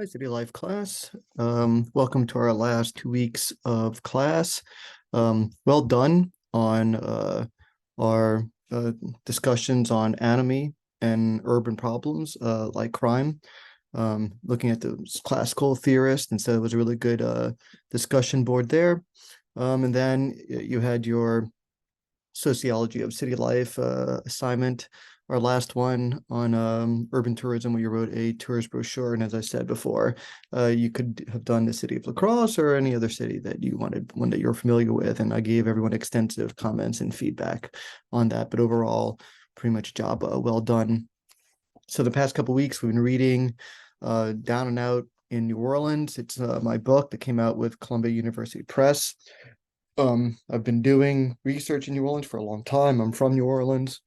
Hi, City Life class. Welcome to our last 2 weeks of class. Well done on our discussions on anime and urban problems like crime. Looking at the classical theorists, and so it was a really good discussion board there. And then you had your sociology of city life assignment, our last one on urban tourism, where you wrote a tourist brochure. And as I said before, you could have done the city of La Crosse or any other city that you wanted, one that you're familiar with. And I gave everyone extensive comments and feedback on that. But overall, pretty much job well done. So the past couple weeks, we've been reading Down and Out in New Orleans. It's my book that came out with Columbia University Press. I've been doing research in New Orleans for a long time. I'm from New Orleans.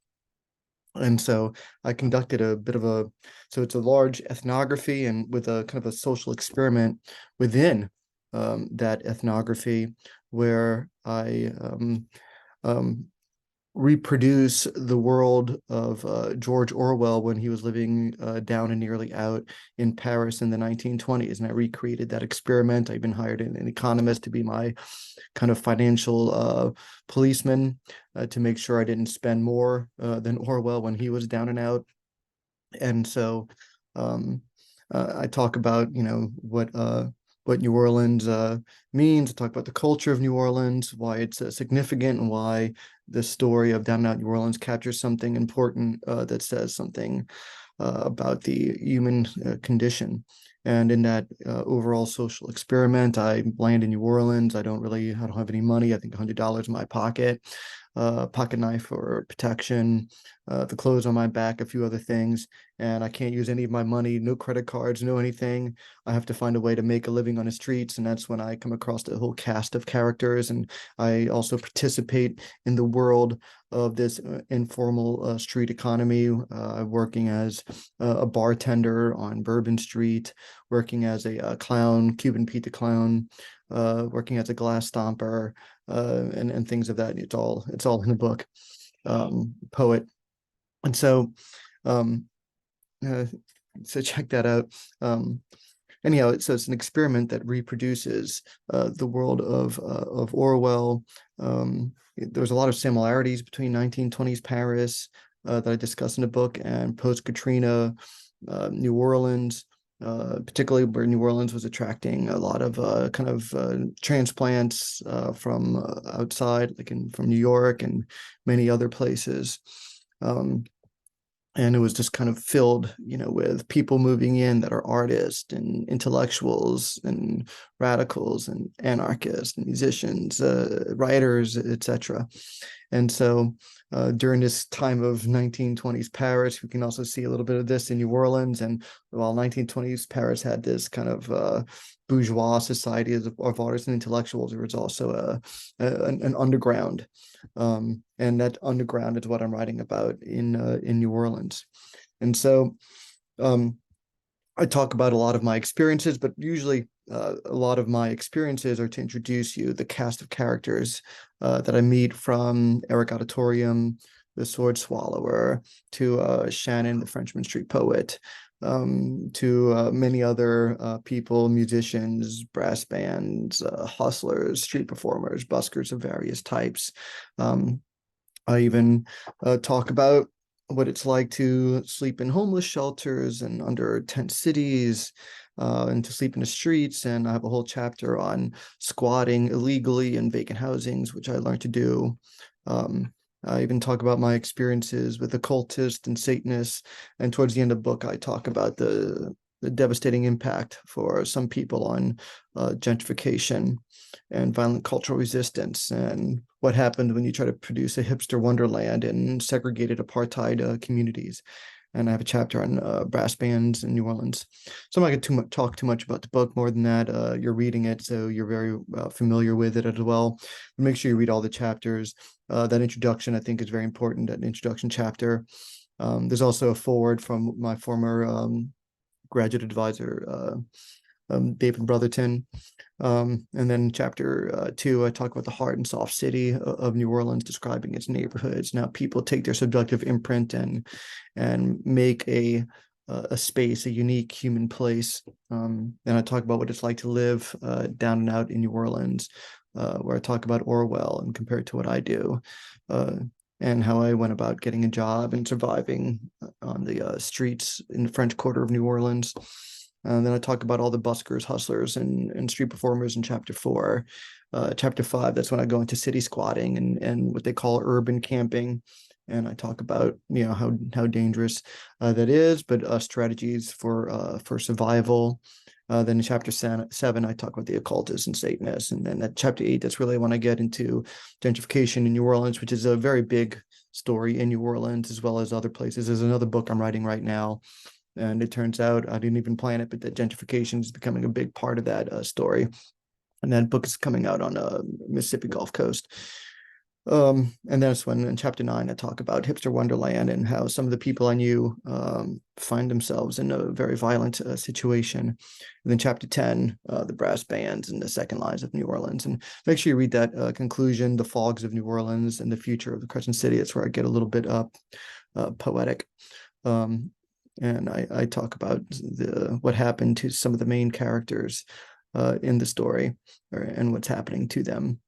And so I conducted a bit of so it's a large ethnography and with a kind of a social experiment within that ethnography where I um, reproduce the world of George Orwell when he was living down and nearly out in Paris in the 1920s. And I recreated that experiment. I've been hired an economist to be my kind of financial policeman to make sure I didn't spend more than Orwell when he was down and out. And so um, I talk about, what New Orleans means. I talk about the culture of New Orleans, why it's significant, and why the story of Down and Out New Orleans captures something important that says something about the human condition. And in that overall social experiment, I land in New Orleans. I don't have any money. I think $100 in my pocket, pocket knife for protection, the clothes on my back, a few other things. And I can't use any of my money, no credit cards, no anything. I have to find a way to make a living on the streets. And that's when I come across the whole cast of characters. And I also participate in the world of this informal street economy, working as a bartender on Bourbon Street, working as a clown, Cuban Pete the Clown, working as a glass stomper, and things of that. It's all in the book, Poet. And um, uh, so check that out. Anyhow, it's an experiment that reproduces the world of Orwell. There's a lot of similarities between 1920s Paris that I discuss in the book and post-Katrina New Orleans, particularly where New Orleans was attracting a lot of transplants from outside, from New York and many other places. And it was just kind of filled, with people moving in that are artists and intellectuals and radicals and anarchists and musicians, writers, etc. And so during this time of 1920s Paris, we can also see a little bit of this in New Orleans. And while 1920s Paris had this kind of bourgeois society of artists and intellectuals, there was also an underground. And that underground is what I'm writing about in New Orleans. And so I talk about a lot of my experiences, but usually a lot of my experiences are to introduce you the cast of characters that I meet, from Eric Auditorium, the Sword Swallower, to Shannon, the Frenchman Street Poet, to many other people, musicians, brass bands, hustlers, street performers, buskers of various types. I even talk about what it's like to sleep in homeless shelters and under tent cities, and to sleep in the streets. And I have a whole chapter on squatting illegally in vacant housings, which I learned to do. I even talk about my experiences with occultists and Satanists. And towards the end of the book, I talk about the devastating impact for some people on gentrification and violent cultural resistance, and what happened when you try to produce a hipster wonderland in segregated apartheid communities. And I have a chapter on brass bands in New Orleans. So I'm not going to talk too much about the book. More than that, you're reading it, so you're very familiar with it as well. But make sure you read all the chapters. That introduction, I think, is very important, that introduction chapter. There's also a foreword from my former graduate advisor, David Brotherton. And then chapter 2, I talk about the hard and soft city of New Orleans, describing its neighborhoods. Now people take their subjective imprint and make a a space, a unique human place. And I talk about what it's like to live down and out in New Orleans, where I talk about Orwell and compare it to what I do, and how I went about getting a job and surviving on the streets in the French Quarter of New Orleans. And then I talk about all the buskers, hustlers, and street performers in chapter 4. Chapter 5, that's when I go into city squatting and what they call urban camping. And I talk about, how dangerous that is, but strategies for survival. Then in chapter 7, I talk about the occultists and Satanists. And then at chapter 8, that's really when I get into gentrification in New Orleans, which is a very big story in New Orleans as well as other places. There's another book I'm writing right now. And it turns out I didn't even plan it, but that gentrification is becoming a big part of that story. And that book is coming out on Mississippi Gulf Coast. And that's when in chapter 9, I talk about hipster wonderland and how some of the people I knew find themselves in a very violent situation. And then chapter 10, the brass bands and the second lines of New Orleans. And make sure you read that conclusion, The Fogs of New Orleans and the Future of the Crescent City. It's where I get a little bit poetic. And I talk about what happened to some of the main characters in the story and what's happening to them.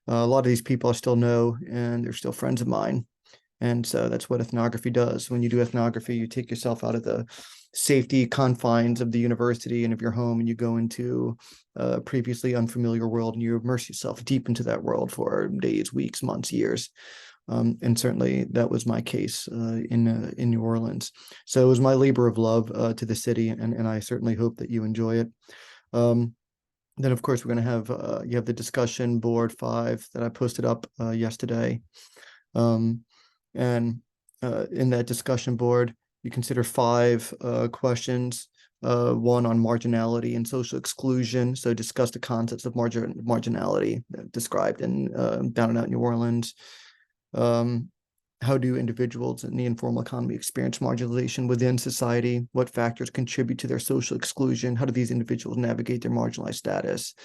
A lot of these people I still know, and they're still friends of mine. And so that's what ethnography does. When you do ethnography, you take yourself out of the safety confines of the university and of your home, and you go into a previously unfamiliar world, and you immerse yourself deep into that world for days, weeks, months, years. And certainly that was my case in New Orleans. So it was my labor of love to the city, and I certainly hope that you enjoy it. Then, of course, we're going to have you have the discussion board 5 that I posted up yesterday. And in that discussion board, you consider 5 questions, one on marginality and social exclusion. So discuss the concepts of marginality described in Down and Out New Orleans. How do individuals in the informal economy experience marginalization within society? What factors contribute to their social exclusion? How do these individuals navigate their marginalized status?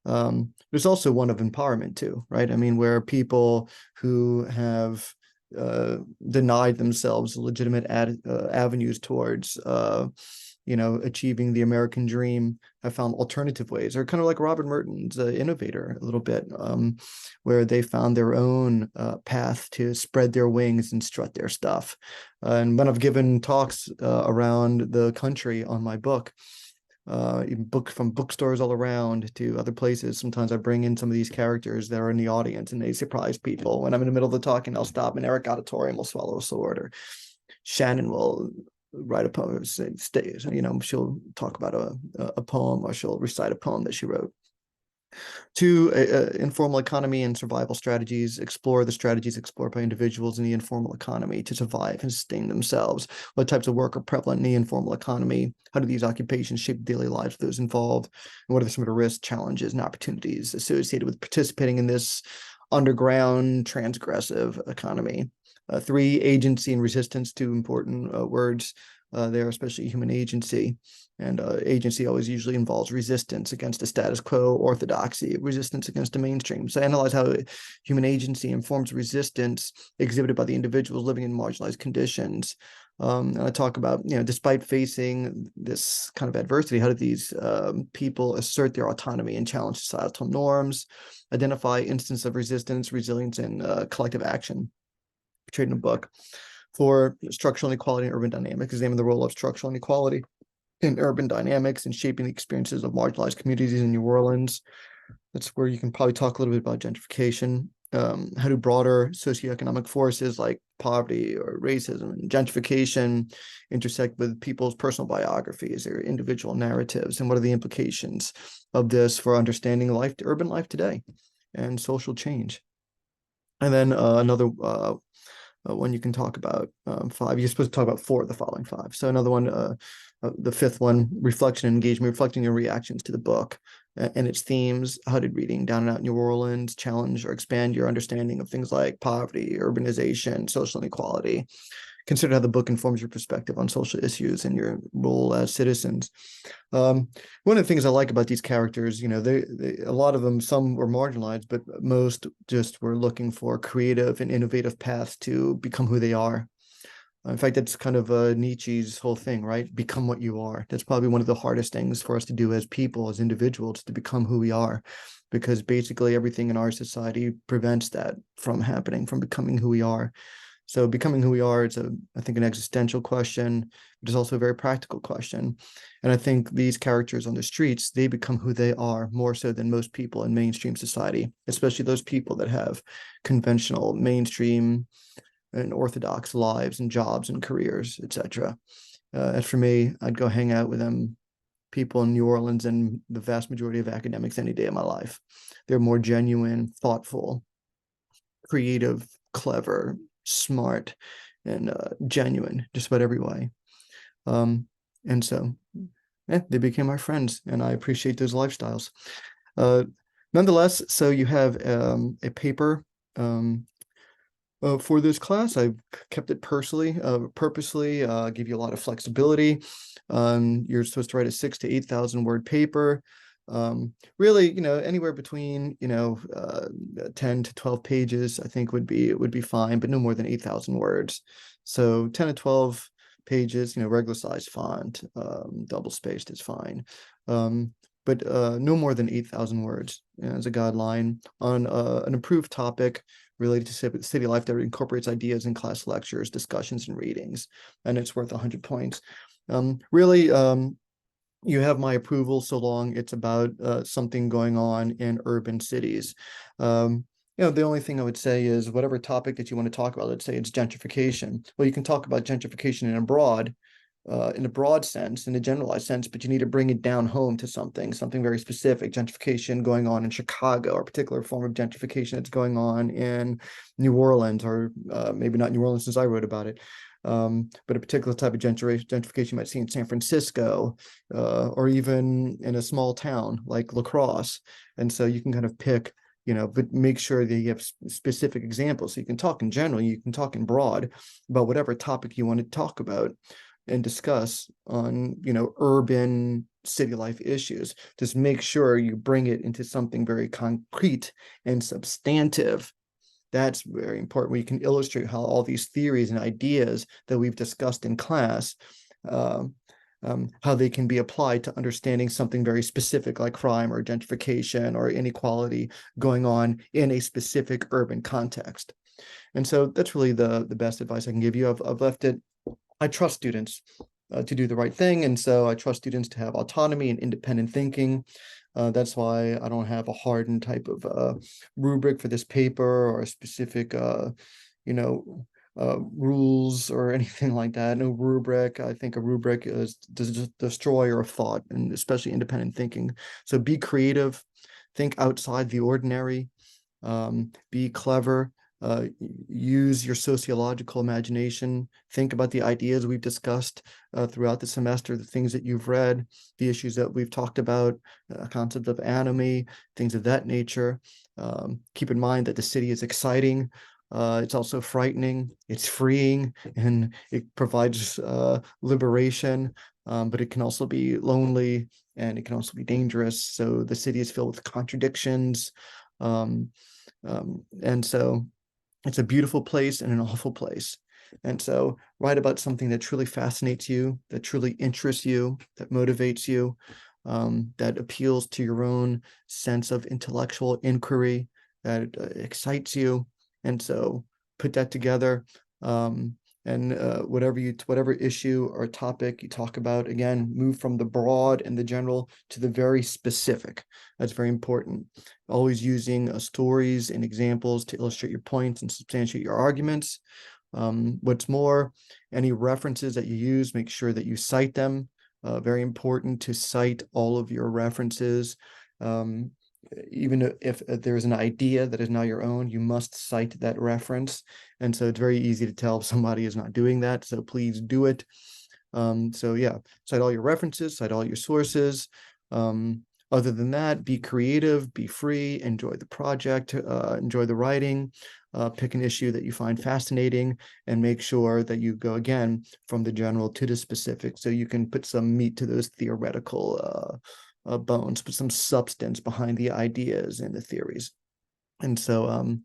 There's also one of empowerment too, right? I mean, where people who have denied themselves legitimate avenues towards achieving the American dream have found alternative ways, or kind of like Robert Merton's Innovator a little bit, where they found their own path to spread their wings and strut their stuff. And when I've given talks around the country on my book, even from bookstores all around to other places, sometimes I bring in some of these characters that are in the audience and they surprise people. When I'm in the middle of the talk, and I'll stop, and Eric Auditorium will swallow a sword, or Shannon will write a poem, she'll talk about a poem, or she'll recite a poem that she wrote. 2, informal economy and survival strategies. Explore the strategies explored by individuals in the informal economy to survive and sustain themselves. What types of work are prevalent in the informal economy? How do these occupations shape the daily lives of those involved? And what are some of the risks, challenges, and opportunities associated with participating in this underground, transgressive economy? 3, agency and resistance, 2 important words there, especially human agency. And agency always usually involves resistance against the status quo, orthodoxy, resistance against the mainstream. So analyze how human agency informs resistance exhibited by the individuals living in marginalized conditions. And I talk about, despite facing this kind of adversity, how do these people assert their autonomy and challenge societal norms, identify instances of resistance, resilience, and collective action. Portrayed in a book. For structural inequality and urban dynamics, examine the role of structural inequality in urban dynamics and shaping the experiences of marginalized communities in New Orleans. That's where you can probably talk a little bit about gentrification. How do broader socioeconomic forces like poverty or racism and gentrification intersect with people's personal biographies or individual narratives? And what are the implications of this for understanding urban life today and social change? And then another one you can talk about 5. You're supposed to talk about 4 of the following 5. So another one, the 5th one, reflection and engagement, reflecting your reactions to the book and its themes. How did reading Down and Out New Orleans challenge or expand your understanding of things like poverty, urbanization, social inequality? Consider how the book informs your perspective on social issues and your role as citizens. One of the things I like about these characters, a lot of them, some were marginalized, but most just were looking for creative and innovative paths to become who they are. In fact, that's kind of Nietzsche's whole thing, right? Become what you are. That's probably one of the hardest things for us to do as people, as individuals, to become who we are, because basically everything in our society prevents that from happening, from becoming who we are. So becoming who we are, it's I think, an existential question, but it's also a very practical question. And I think these characters on the streets, they become who they are more so than most people in mainstream society, especially those people that have conventional mainstream and orthodox lives and jobs and careers, etc. As for me, I'd go hang out with them people in New Orleans and the vast majority of academics any day of my life. They're more genuine, thoughtful, creative, clever, smart, and genuine, just about every way. And so, they became my friends, and I appreciate those lifestyles. Nonetheless, so you have a paper for this class. I kept it purposely, give you a lot of flexibility. You're supposed to write a 6,000 to 8,000 word paper. Really, anywhere between 10 to 12 pages, I think would be fine, but no more than 8,000 words. So 10 to 12 pages, regular size font, double spaced is fine. But no more than 8,000 words as a guideline on an approved topic related to city life that incorporates ideas in class lectures, discussions, and readings, and it's worth 100 points. Really, you have my approval so long it's about something going on in urban cities. The only thing I would say is whatever topic that you want to talk about, let's say it's gentrification. Well, you can talk about gentrification in a broad sense, in a generalized sense, but you need to bring it down home to something very specific. Gentrification going on in Chicago, or a particular form of gentrification that's going on in New Orleans, or maybe not New Orleans since I wrote about it, but a particular type of gentrification you might see in San Francisco, or even in a small town like La Crosse. And so you can kind of pick, but make sure that you have specific examples. So you can talk in general, you can talk in broad about whatever topic you want to talk about and discuss on, urban city life issues. Just make sure you bring it into something very concrete and substantive. That's very important, where you can illustrate how all these theories and ideas that we've discussed in class, how they can be applied to understanding something very specific like crime or gentrification or inequality going on in a specific urban context. And so that's really the best advice I can give you. I've left it. I trust students to do the right thing. And so I trust students to have autonomy and independent thinking. That's why I don't have a hardened type of rubric for this paper, or a specific, rules or anything like that. No rubric. I think a rubric is the destroyer of thought, and especially independent thinking. So be creative, think outside the ordinary, be clever. Use your sociological imagination. Think about the ideas we've discussed throughout the semester, the things that you've read, the issues that we've talked about, concept of anime, things of that nature. Keep in mind that the city is exciting. It's also frightening. It's freeing, and it provides liberation, but it can also be lonely, and it can also be dangerous. So the city is filled with contradictions. And so it's a beautiful place and an awful place. And so write about something that truly fascinates you, that truly interests you, that motivates you, that appeals to your own sense of intellectual inquiry, that excites you. And so put that together. And whatever issue or topic you talk about, again, move from the broad and the general to the very specific. That's very important. Always using stories and examples to illustrate your points and substantiate your arguments. What's more, any references that you use, make sure that you cite them. Very important to cite all of your references. Even if there's an idea that is now your own, you must cite that reference. And so it's very easy to tell if somebody is not doing that. So please do it. So yeah, cite all your references, cite all your sources. Other than that, be creative, be free, enjoy the project, enjoy the writing, pick an issue that you find fascinating, and make sure that you go again from the general to the specific, so you can put some meat to those theoretical bones, put some substance behind the ideas and the theories. And so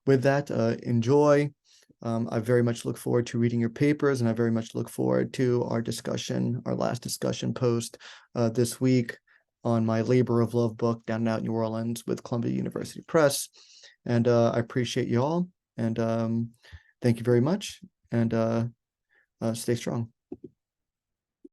with that, enjoy. I very much look forward to reading your papers, and I very much look forward to our discussion, our last discussion post this week on my Labor of Love book down and out New Orleans with Columbia University Press. And I appreciate you all. And thank you very much. And stay strong.